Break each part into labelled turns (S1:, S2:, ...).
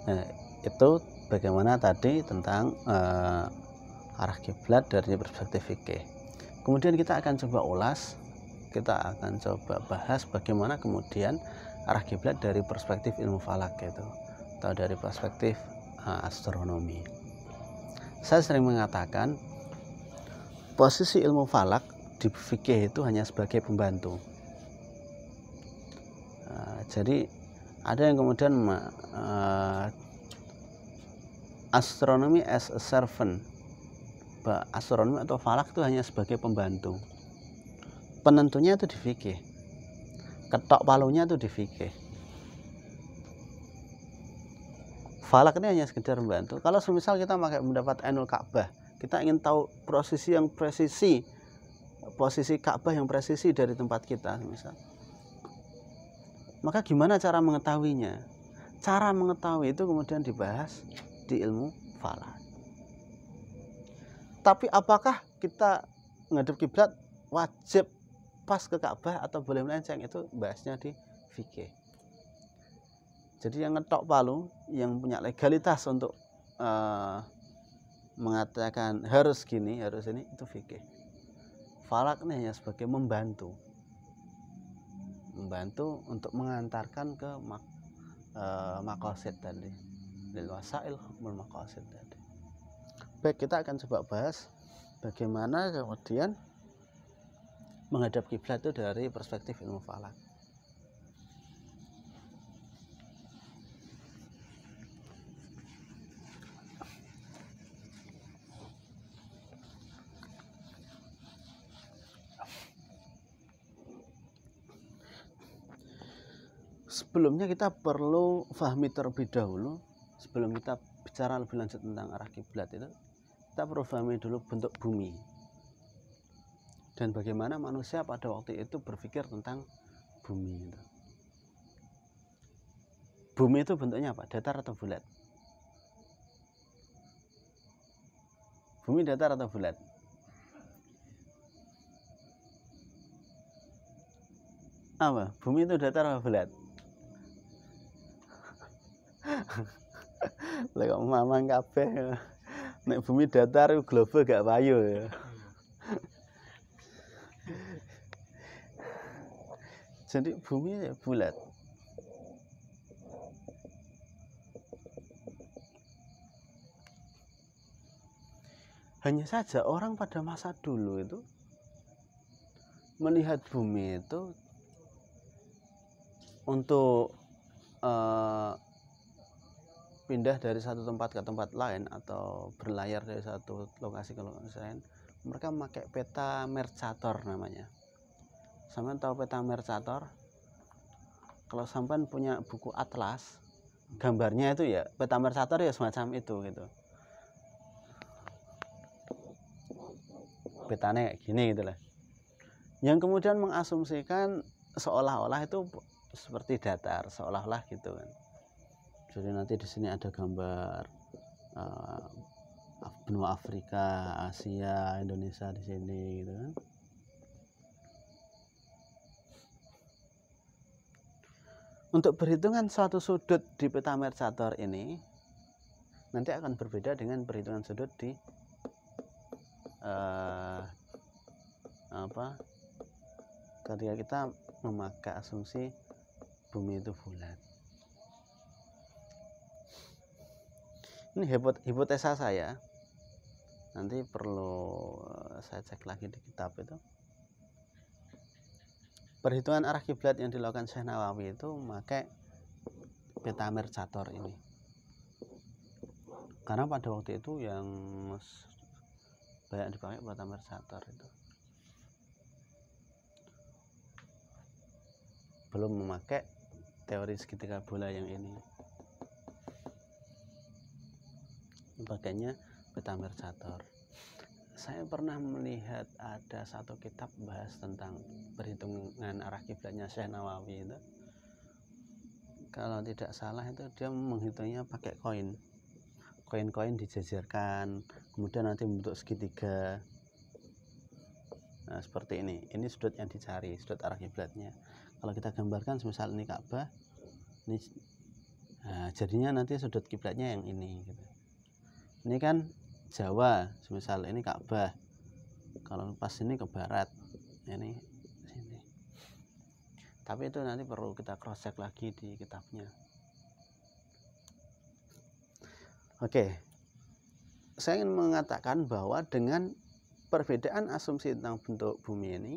S1: Nah, itu bagaimana tadi tentang arah kiblat dari perspektif fikih. Kemudian kita akan coba ulas, kita akan coba bahas bagaimana kemudian arah kiblat dari perspektif ilmu falak gitu, atau dari perspektif astronomi. Saya sering mengatakan posisi ilmu falak di fikih itu hanya sebagai pembantu. Jadi ada yang kemudian astronomi as a servant, astronomi atau falak itu hanya sebagai pembantu. Penentunya itu di fikih, ketok palunya itu di fikih. Falak ini hanya sekedar membantu. Kalau semisal kita pakai mendapat Ainul Ka'bah, kita ingin tahu posisi Ka'bah yang presisi dari tempat kita misal. Maka gimana cara mengetahuinya? Cara mengetahui itu kemudian dibahas di ilmu falak. Tapi apakah kita menghadap kiblat wajib pas ke Ka'bah atau boleh melenceng, itu bahasnya di fikih. Jadi yang ngetok palu, yang punya legalitas untuk mengatakan harus gini, harus ini, itu fikih. Falak ini hanya sebagai membantu untuk mengantarkan ke maqasid tadi, lil wasail hukmul maqasid tadi. Baik, kita akan coba bahas bagaimana kemudian menghadap kiblat itu dari perspektif ilmu falak. Sebelumnya kita perlu fahami terlebih dahulu, sebelum kita bicara lebih lanjut tentang arah kiblat itu, kita perlu fahami dulu bentuk bumi dan bagaimana manusia pada waktu itu berpikir tentang bumi itu. Bumi itu bentuknya apa? Datar atau bulat? Bumi datar atau bulat? Apa? Bumi itu datar atau bulat? Lah kok mamang kabeh. Nek bumi datar global gak payu ya. Jadi bumi ya bulat. Hanya saja orang pada masa dulu itu melihat bumi itu untuk pindah dari satu tempat ke tempat lain atau berlayar dari satu lokasi ke lokasi lain, mereka memakai peta Mercator namanya. Sampean tahu peta Mercator? Kalau sampean punya buku atlas, gambarnya itu ya peta Mercator ya semacam itu gitu. Petanya kayak gini gitu lah. Yang kemudian mengasumsikan seolah-olah itu seperti datar, seolah-olah gitu kan. Jadi nanti di sini ada gambar benua Afrika, Asia, Indonesia di sini gitu kan. Untuk perhitungan suatu sudut di peta Mercator ini nanti akan berbeda dengan perhitungan sudut di ketika kita memakai asumsi bumi itu bulat. Ini hipotesa saya, nanti perlu saya cek lagi di kitab itu. Perhitungan arah kiblat yang dilakukan Syekh Nawawi itu memakai peta Mercator ini, karena pada waktu itu yang banyak dipakai peta Mercator itu, belum memakai teori segitiga bola yang ini. Pakainya peta Mercator. Saya pernah melihat ada satu kitab bahas tentang perhitungan arah kiblatnya Syekh Nawawi itu. Kalau tidak salah itu dia menghitungnya pakai koin dijajarkan, kemudian nanti membentuk segitiga. Nah, seperti ini. Ini sudut yang dicari, sudut arah kiblatnya. Kalau kita gambarkan, misal ini Ka'bah, ini Nah, jadinya nanti sudut kiblatnya yang ini gitu. Ini kan Jawa, misal ini Ka'bah. Kalau pas ini ke barat, ini sini. Tapi itu nanti perlu kita cross check lagi di kitabnya. Oke, saya ingin mengatakan bahwa dengan perbedaan asumsi tentang bentuk bumi ini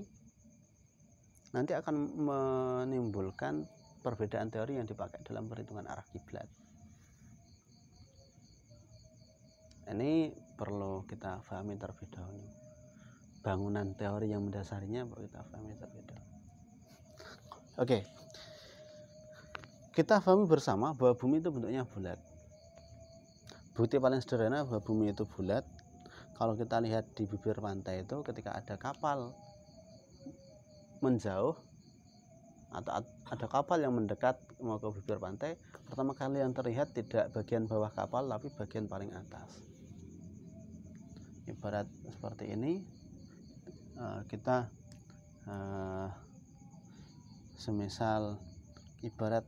S1: nanti akan menimbulkan perbedaan teori yang dipakai dalam perhitungan arah kiblat. Ini perlu kita pahami terlebih dahulu. Bangunan teori yang mendasarinya perlu kita pahami terlebih dahulu. Oke, kita pahami bersama bahwa bumi itu bentuknya bulat. Bukti paling sederhana bahwa bumi itu bulat, kalau kita lihat di bibir pantai itu ketika ada kapal menjauh atau ada kapal yang mendekat mau ke bibir pantai, pertama kali yang terlihat tidak bagian bawah kapal tapi bagian paling atas. Ibarat seperti ini, kita semisal ibarat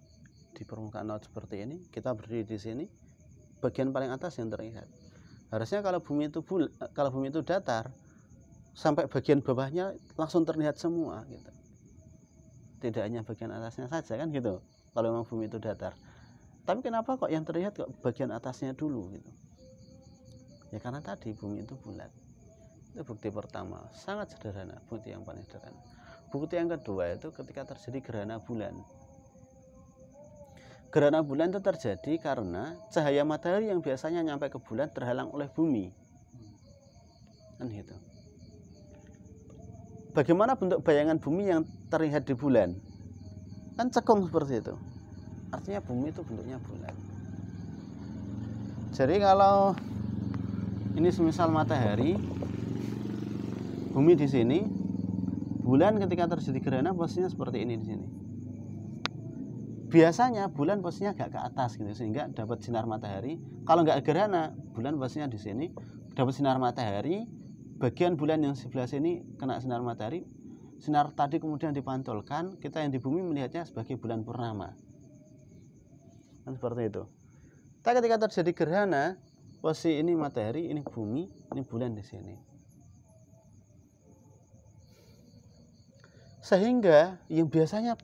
S1: di permukaan laut seperti ini, kita berdiri di sini, bagian paling atas yang terlihat. Harusnya kalau bumi itu datar, sampai bagian bawahnya langsung terlihat semua gitu. Tidak hanya bagian atasnya saja kan gitu. Kalau memang bumi itu datar. Tapi kenapa kok yang terlihat kok bagian atasnya dulu gitu? Ya karena tadi bumi itu bulat. Itu bukti pertama, sangat sederhana, bukti yang paling sederhana. Bukti yang kedua itu ketika terjadi gerhana bulan. Gerhana bulan itu terjadi karena cahaya matahari yang biasanya nyampe ke bulan terhalang oleh bumi. Kan gitu. Bagaimana bentuk bayangan bumi yang terlihat di bulan? Kan cekung seperti itu. Artinya bumi itu bentuknya bulat. Jadi kalau ini semisal matahari, bumi di sini, bulan ketika terjadi gerhana posisinya seperti ini di sini. Biasanya bulan posisinya agak ke atas gitu sehingga dapat sinar matahari. Kalau nggak gerhana, bulan posisinya di sini, dapat sinar matahari. Bagian bulan yang sebelah sini kena sinar matahari. Sinar tadi kemudian dipantulkan, kita yang di bumi melihatnya sebagai bulan purnama. Kan seperti itu. Tapi ketika terjadi gerhana, posisi ini matahari, ini bumi, ini bulan di sini. Sehingga yang biasanya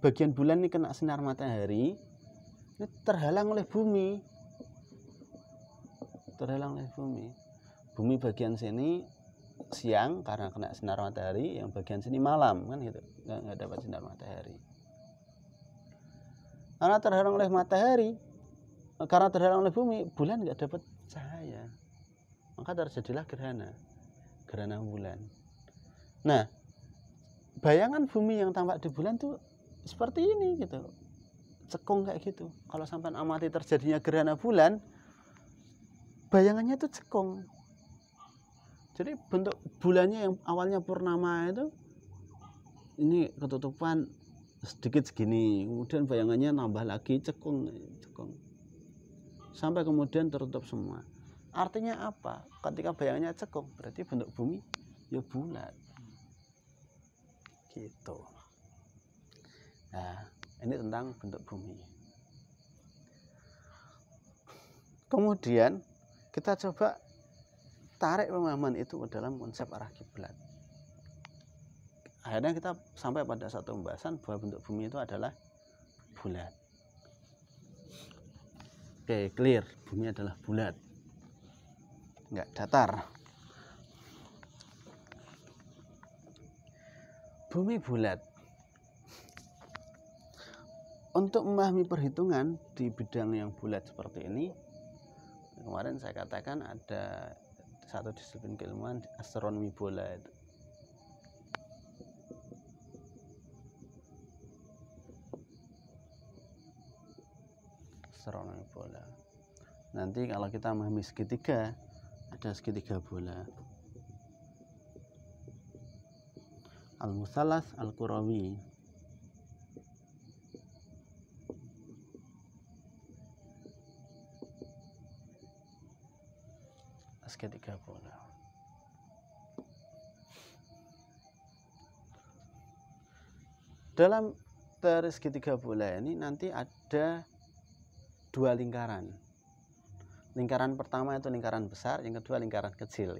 S1: bagian bulan ini kena sinar matahari, ini terhalang oleh bumi. Terhalang oleh bumi. Bumi bagian sini siang karena kena sinar matahari, yang bagian sini malam kan gitu, nggak dapat sinar matahari. Karena terhalang oleh matahari, karena terhalang oleh bumi, bulan nggak dapat cahaya, maka terjadilah gerhana bulan. Nah, bayangan bumi yang tampak di bulan tuh seperti ini gitu, cekung kayak gitu. Kalau sampai amati terjadinya gerhana bulan, bayangannya tuh cekung. Jadi bentuk bulannya yang awalnya purnama itu ini ketutupan sedikit segini, kemudian bayangannya nambah lagi cekung sampai kemudian tertutup semua. Artinya apa? Ketika bayangannya cekung berarti bentuk bumi ya bulat gitu. Nah, ini tentang bentuk bumi. Kemudian kita coba tarik pemahaman itu ke dalam konsep arah kiblat. Akhirnya kita sampai pada satu pembahasan bahwa bentuk bumi itu adalah bulat. Oke, clear. Bumi adalah bulat, nggak datar. Bumi bulat. Untuk memahami perhitungan di bidang yang bulat seperti ini, kemarin saya katakan ada satu disiplin keilmuan, astronomi bola itu. Astronomi bola. Nanti kalau kita memahami segitiga, ada segitiga bola. Al-Musalas Al-Qurawi. Segitiga bola. Dalam teori segitiga bola ini nanti ada dua lingkaran. Lingkaran pertama itu lingkaran besar, yang kedua lingkaran kecil.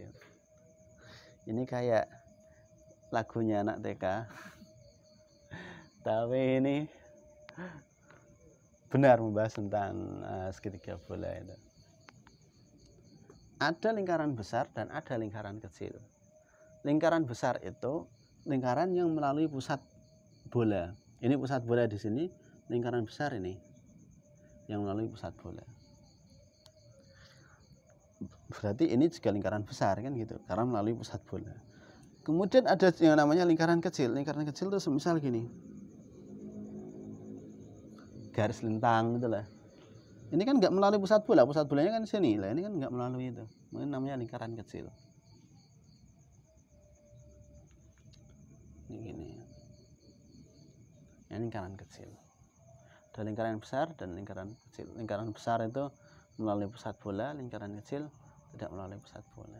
S1: Ini kayak lagunya anak TK. Tapi ini benar membahas tentang segitiga bola itu. Ada lingkaran besar dan ada lingkaran kecil. Lingkaran besar itu lingkaran yang melalui pusat bola. Ini pusat bola di sini, lingkaran besar ini yang melalui pusat bola. Berarti ini juga lingkaran besar kan gitu, karena melalui pusat bola. Kemudian ada yang namanya lingkaran kecil. Lingkaran kecil itu semisal gini, garis lintang gitu lah. Ini kan nggak melalui pusat bolanya kan sini lah. Ini kan nggak melalui itu. Ini namanya lingkaran kecil. Ini gini. Ini lingkaran kecil. Ada lingkaran besar dan lingkaran kecil. Lingkaran besar itu melalui pusat bola, lingkaran kecil tidak melalui pusat bola.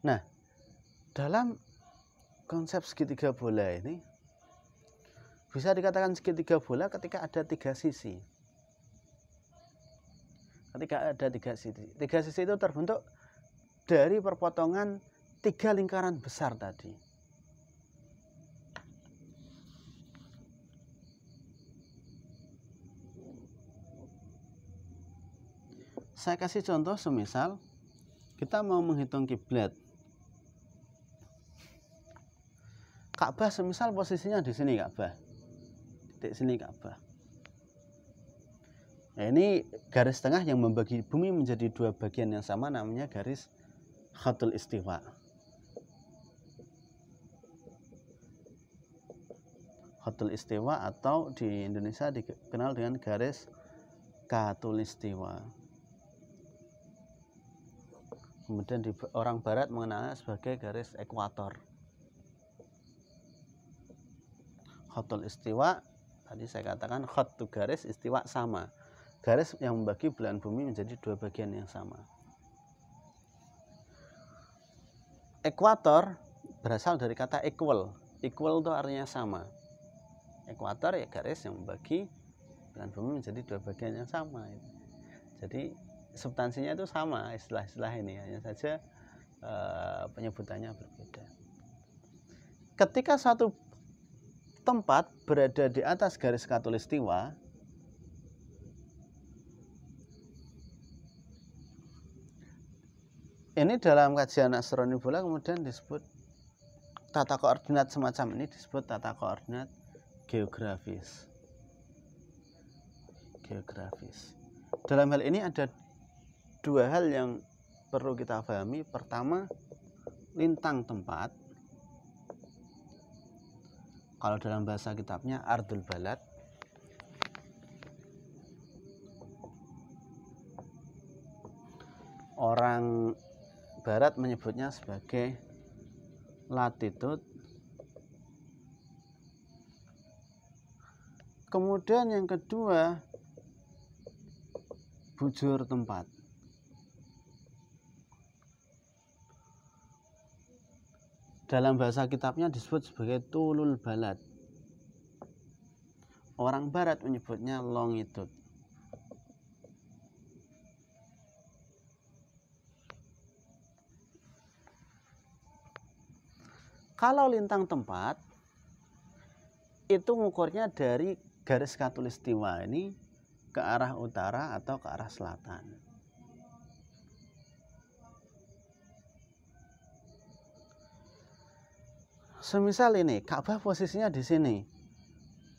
S1: Nah, dalam konsep segitiga bola ini bisa dikatakan segitiga bola ketika ada tiga sisi. Ketika ada tiga sisi itu terbentuk dari perpotongan tiga lingkaran besar tadi. Saya kasih contoh, semisal kita mau menghitung kiblat. Ka'bah semisal posisinya di sini Ka'bah. Titik sini Ka'bah. Nah, ini garis tengah yang membagi bumi menjadi dua bagian yang sama, namanya garis khatul istiwa. Khatul istiwa atau di Indonesia dikenal dengan garis khatulistiwa. Kemudian di orang barat mengenalnya sebagai garis ekuator. Khatul istiwa, tadi saya katakan khat itu garis, istiwa sama. Garis yang membagi belahan bumi menjadi dua bagian yang sama. Ekuator berasal dari kata equal. Equal itu artinya sama. Ekuator ya garis yang membagi belahan bumi menjadi dua bagian yang sama. Jadi substansinya itu sama, istilah-istilah ini, hanya saja penyebutannya berbeda. Ketika satu tempat berada di atas garis khatulistiwa, ini dalam kajian astronomi bola kemudian disebut tata koordinat semacam ini disebut tata koordinat geografis. Dalam hal ini ada dua hal yang perlu kita pahami. Pertama, lintang tempat. Kalau dalam bahasa kitabnya ardul balad. Orang barat menyebutnya sebagai latitude. Kemudian yang kedua, bujur tempat. Dalam bahasa kitabnya disebut sebagai tulul balad. Orang barat menyebutnya longitude. Kalau lintang tempat itu ngukurnya dari garis khatulistiwa ini ke arah utara atau ke arah selatan. Semisal ini Ka'bah posisinya di sini.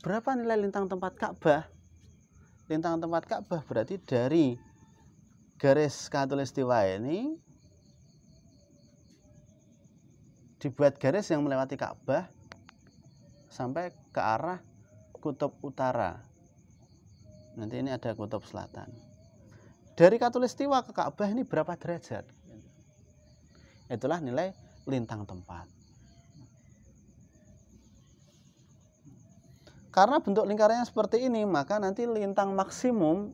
S1: Berapa nilai lintang tempat Ka'bah? Lintang tempat Ka'bah berarti dari garis khatulistiwa ini dibuat garis yang melewati Ka'bah sampai ke arah kutub utara. Nanti ini ada kutub selatan. Dari khatulistiwa ke Ka'bah ini berapa derajat? Itulah nilai lintang tempat. Karena bentuk lingkarannya seperti ini, maka nanti lintang maksimum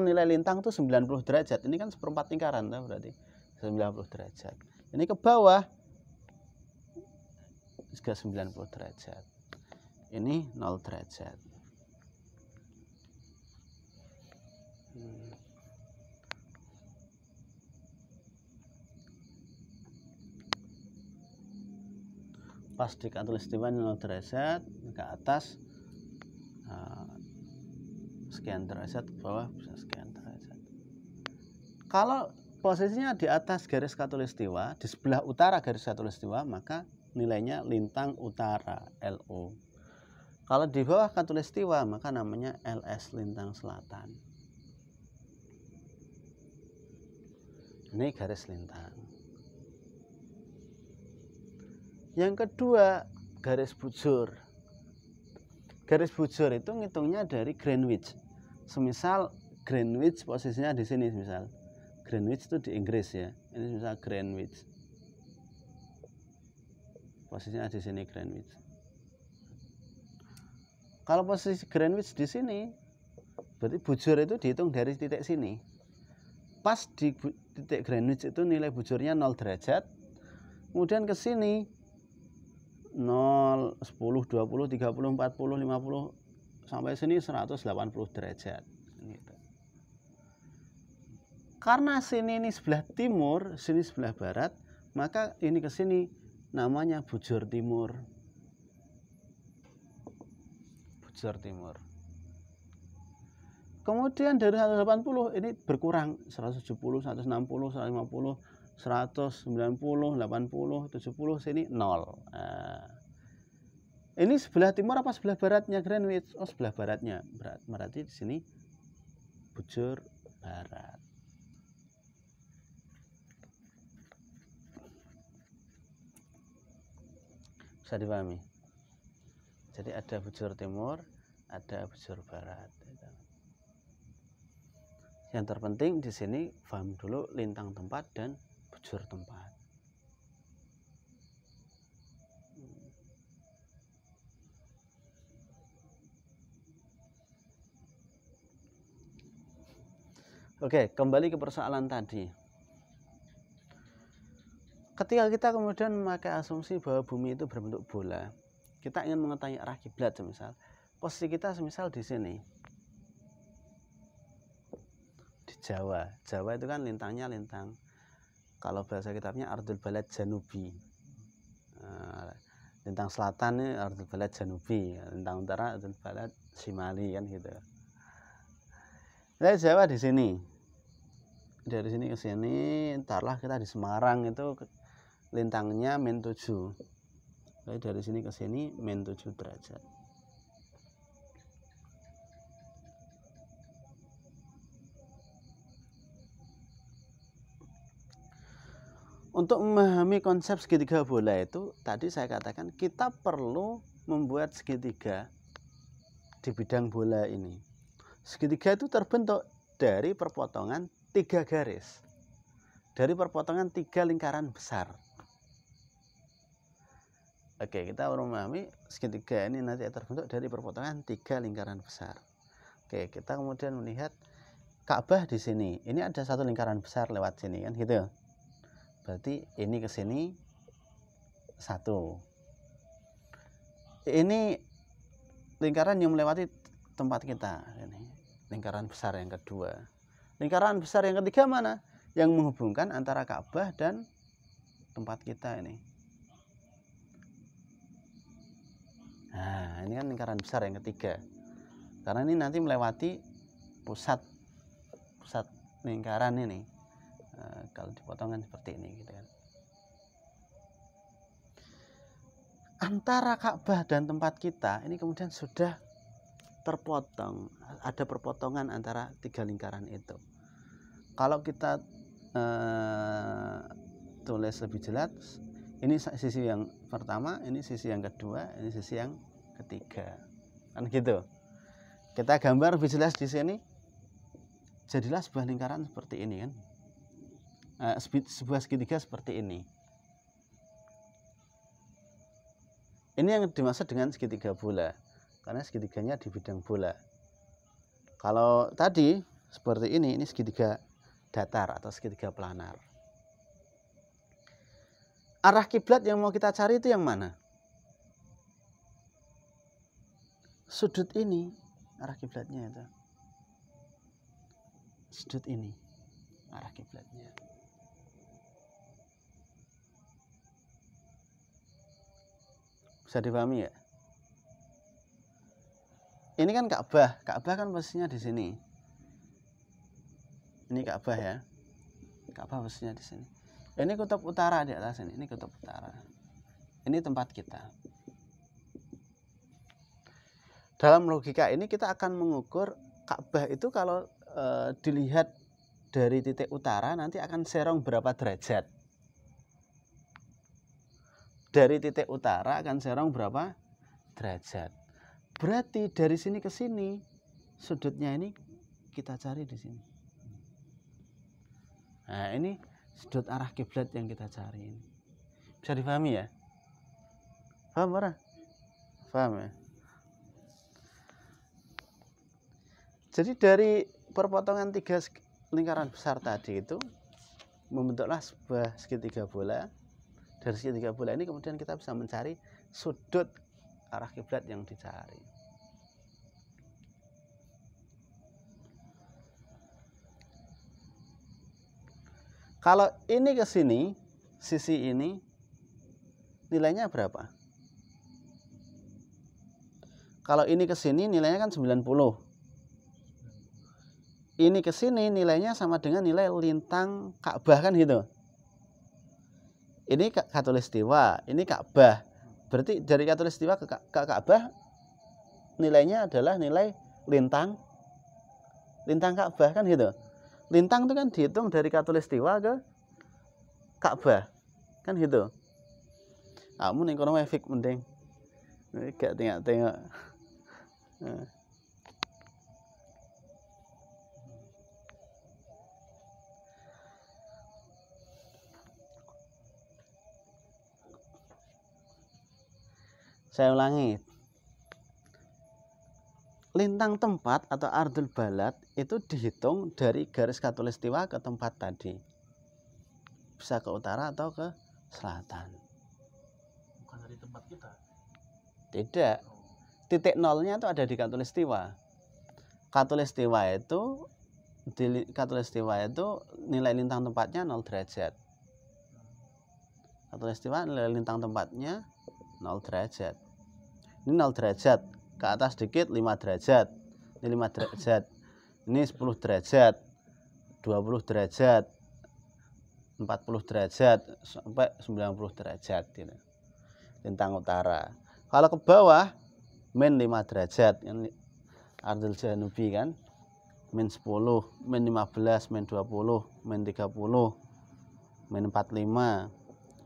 S1: nilai lintang itu 90 derajat. Ini kan seperempat lingkaran, berarti 90 derajat. Ini ke bawah juga 90 derajat. ini 0 derajat. Pas di khatulistiwa 0 derajat, ke atas sekian derajat, ke bawah bisa sekian derajat. Kalau posisinya di atas garis khatulistiwa, di sebelah utara garis khatulistiwa, maka nilainya lintang utara, LO. Kalau di bawah khatulistiwa, maka namanya LS, lintang selatan. Ini garis lintang. Yang kedua, garis bujur. Garis bujur itu ngitungnya dari Greenwich. Semisal Greenwich posisinya di sini, misal Greenwich itu di Inggris ya. Ini misal Greenwich. Posisinya di sini Greenwich. Kalau posisi Greenwich di sini, berarti bujur itu dihitung dari titik sini. Pas di titik Greenwich itu nilai bujurnya 0 derajat. Kemudian ke sini 0, 10, 20, 30, 40, 50 sampai sini 180 derajat. Gitu. Karena sini ini sebelah timur, sini sebelah barat, maka ini ke sini namanya bujur timur. Bujur timur. Kemudian dari 180 ini berkurang 170, 160, 150, 190, 80, 70, sini 0. Ini sebelah timur apa sebelah baratnya Greenwich? Oh, sebelah baratnya. Berarti di sini bujur barat. Bisa dipahami? Jadi ada bujur timur, ada bujur barat. Yang terpenting di sini paham dulu lintang tempat dan bujur tempat. Oke, kembali ke persoalan tadi. Ketika kita kemudian memakai asumsi bahwa bumi itu berbentuk bola, kita ingin mengetahui arah kiblat, semisal posisi kita semisal di sini. Di Jawa. Jawa itu kan lintangnya lintang, kalau bahasa kitabnya Ardul Balad Janubi. Lintang selatan ini Ardul Balad Janubi, lintang utara Ardul Balad Shimali, kan gitu. Nah, Jawa di sini. Dari sini ke sini, entarlah kita di Semarang itu lintangnya min 7. Jadi dari sini ke sini min 7 derajat. Untuk memahami konsep segitiga bola itu, tadi saya katakan kita perlu membuat segitiga di bidang bola ini. Segitiga itu terbentuk dari perpotongan 3 garis, dari perpotongan 3 lingkaran besar. Oke, kita perlu memahami segitiga ini nanti terbentuk dari perpotongan 3 lingkaran besar. Oke, kita kemudian melihat Ka'bah di sini. Ini ada satu lingkaran besar lewat sini, kan gitu. Berarti ini ke sini 1. Ini lingkaran yang melewati tempat kita. Ini lingkaran besar yang kedua. Lingkaran besar yang ketiga mana? Yang menghubungkan antara Ka'bah dan tempat kita ini. Nah, ini kan lingkaran besar yang ketiga. Karena ini nanti melewati pusat lingkaran ini. Kalau dipotongkan seperti ini, gitu kan. Antara Ka'bah dan tempat kita ini kemudian sudah terpotong, ada perpotongan antara 3 lingkaran itu. Kalau kita tulis lebih jelas, ini sisi yang pertama, ini sisi yang kedua, ini sisi yang ketiga, kan gitu. Kita gambar lebih jelas di sini, jadilah sebuah lingkaran seperti ini, kan. Sebuah segitiga seperti ini. Ini yang dimaksud dengan segitiga bola, karena segitiganya di bidang bola. Kalau tadi seperti ini segitiga datar atau segitiga planar. Arah kiblat yang mau kita cari itu yang mana? sudut ini arah kiblatnya itu. Sudut ini arah kiblatnya. Bisa dipahami ya? Ini kan Ka'bah. Ka'bah kan posisinya di sini. Ini Ka'bah ya. Ka'bah posisinya di sini. Ini kutub utara di atas ini. Ini kutub utara. Ini tempat kita. Dalam logika ini kita akan mengukur Ka'bah itu kalau dilihat dari titik utara nanti akan serong berapa derajat. Dari titik utara akan serong berapa derajat. Berarti dari sini ke sini sudutnya ini kita cari di sini. Nah, ini sudut arah kiblat yang kita cari ini. Bisa dipahami ya? Paham orang? Paham ya? Jadi dari perpotongan 3 lingkaran besar tadi itu membentuklah sebuah segitiga bola. Dari segitiga bola ini kemudian kita bisa mencari sudut arah kiblat yang dicari. Kalau ini ke sini, sisi ini nilainya berapa? Kalau ini ke sini nilainya kan 90. Ini ke sini nilainya sama dengan nilai lintang Ka'bah kan gitu. Ini Khatulistiwa, ini Ka'bah. Berarti dari Khatulistiwa ke Ka'bah nilainya adalah nilai lintang Ka'bah kan gitu. Lintang itu kan dihitung dari Khatulistiwa ke Ka'bah kan gitu. Kamu ning kono efek mending. Gak tengok-tengok. Nah. Saya ulangi. Lintang tempat atau ardul balad itu dihitung dari garis khatulistiwa ke tempat tadi. Bisa ke utara atau ke selatan.
S2: Bukan dari tempat kita.
S1: Tidak. Titik nolnya itu ada di khatulistiwa. Khatulistiwa itu nilai lintang tempatnya 0 derajat. Khatulistiwa nilai lintang tempatnya 0 derajat. Ini 0 derajat, ke atas sedikit 5 derajat. Ini 5 derajat. Ini 10 derajat, 20 derajat, 40 derajat sampai 90 derajat gitu. Lintang utara. Kalau ke bawah min 5 derajat, yang ardul janubi kan. Min 10, min 15, min 20, min 30, min 45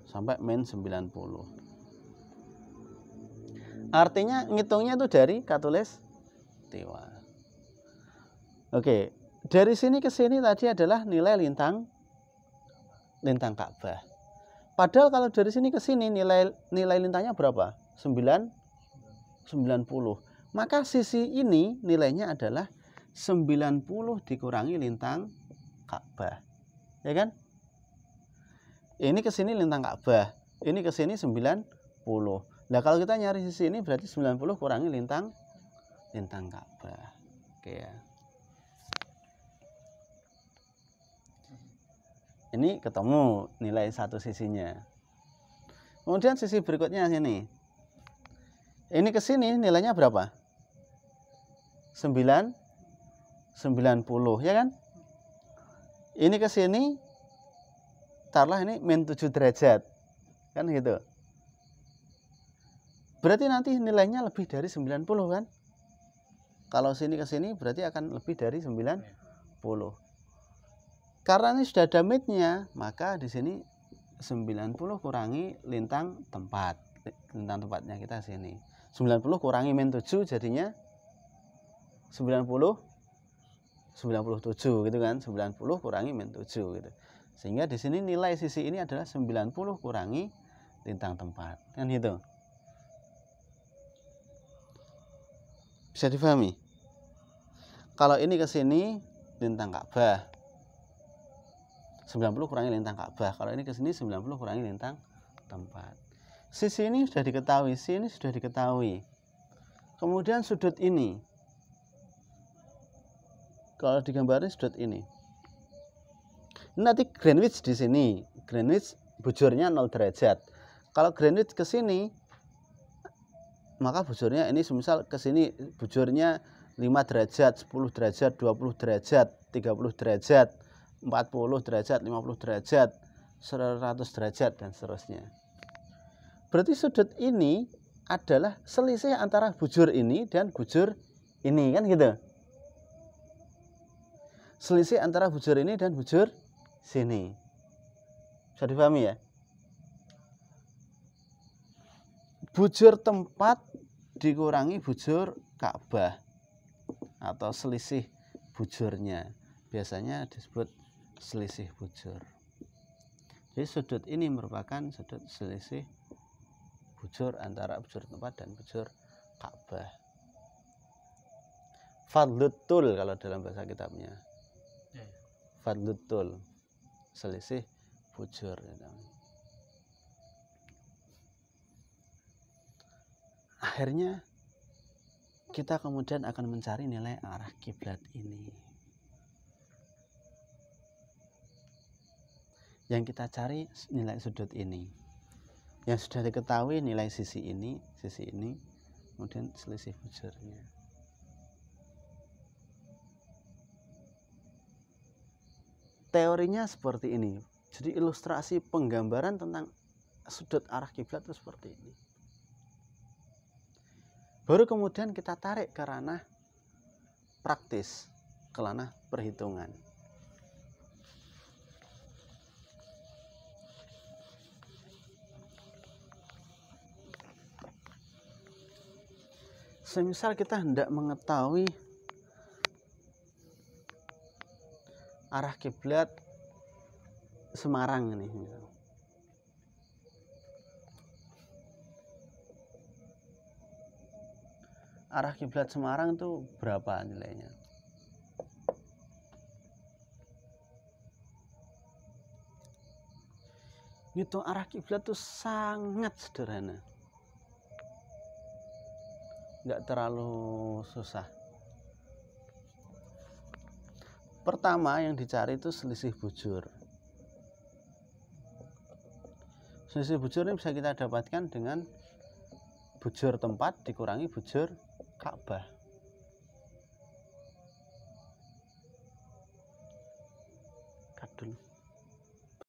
S1: sampai min 90. Artinya ngitungnya itu dari khatulistiwa. Oke, dari sini ke sini tadi adalah nilai lintang Ka'bah. Padahal kalau dari sini ke sini nilai lintangnya berapa? 90. Maka sisi ini nilainya adalah 90 dikurangi lintang Ka'bah. Ya kan? Ini ke sini lintang Ka'bah, ini ke sini 90. Nah, kalau kita nyari sisi ini berarti 90 kurangi lintang Ka'bah. Oke ya. Ini ketemu nilai satu sisinya. Kemudian sisi berikutnya sini. Ini ke sini nilainya berapa? 90, ya kan? Ini ke sini taruhlah ini min 7 derajat. Kan gitu. Berarti nanti nilainya lebih dari 90 kan? Kalau sini ke sini berarti akan lebih dari 90. Karena ini sudah ada midnya, maka di sini 90 kurangi lintang tempat. Lintang tempatnya kita sini. 90 kurangi min 7 jadinya 97 gitu kan. 90 kurangi min 7 gitu. Sehingga di sini nilai sisi ini adalah 90 kurangi lintang tempat. Kan gitu. Bisa difahami? Kalau ini ke sini lintang Ka'bah. 90 kurangi lintang Ka'bah. Kalau ini ke sini 90 kurangi lintang tempat. Sisi ini sudah diketahui, sini sudah diketahui. Kemudian sudut ini, kalau digambarin sudut ini nanti Greenwich di sini, Greenwich bujurnya 0 derajat. Kalau Greenwich ke sini, maka bujurnya ini semisal ke sini bujurnya 5 derajat, 10 derajat, 20 derajat, 30 derajat, 40 derajat, 50 derajat, 100 derajat dan seterusnya. Berarti sudut ini adalah selisih antara bujur ini dan bujur ini, kan gitu. Selisih antara bujur ini dan bujur sini. Bisa dipahami ya? Bujur tempat dikurangi bujur Ka'bah atau selisih bujurnya. Biasanya disebut selisih bujur. Jadi sudut ini merupakan sudut selisih bujur antara bujur tempat dan bujur Ka'bah. Fadlutul kalau dalam bahasa kitabnya. Fadlutul, selisih bujur. Akhirnya kita kemudian akan mencari nilai arah kiblat ini. Yang kita cari nilai sudut ini. Yang sudah diketahui nilai sisi ini, kemudian selisih bujurnya. Teorinya seperti ini. Jadi ilustrasi penggambaran tentang sudut arah kiblat itu seperti ini. Baru kemudian kita tarik ke ranah praktis, ke ranah perhitungan. Semisal kita hendak mengetahui arah kiblat Semarang ini. Arah kiblat Semarang itu berapa nilainya? Ngitung arah kiblat itu sangat sederhana. Nggak terlalu susah. Pertama yang dicari itu selisih bujur. Selisih bujur ini bisa kita dapatkan dengan bujur tempat dikurangi bujur Ka'bah.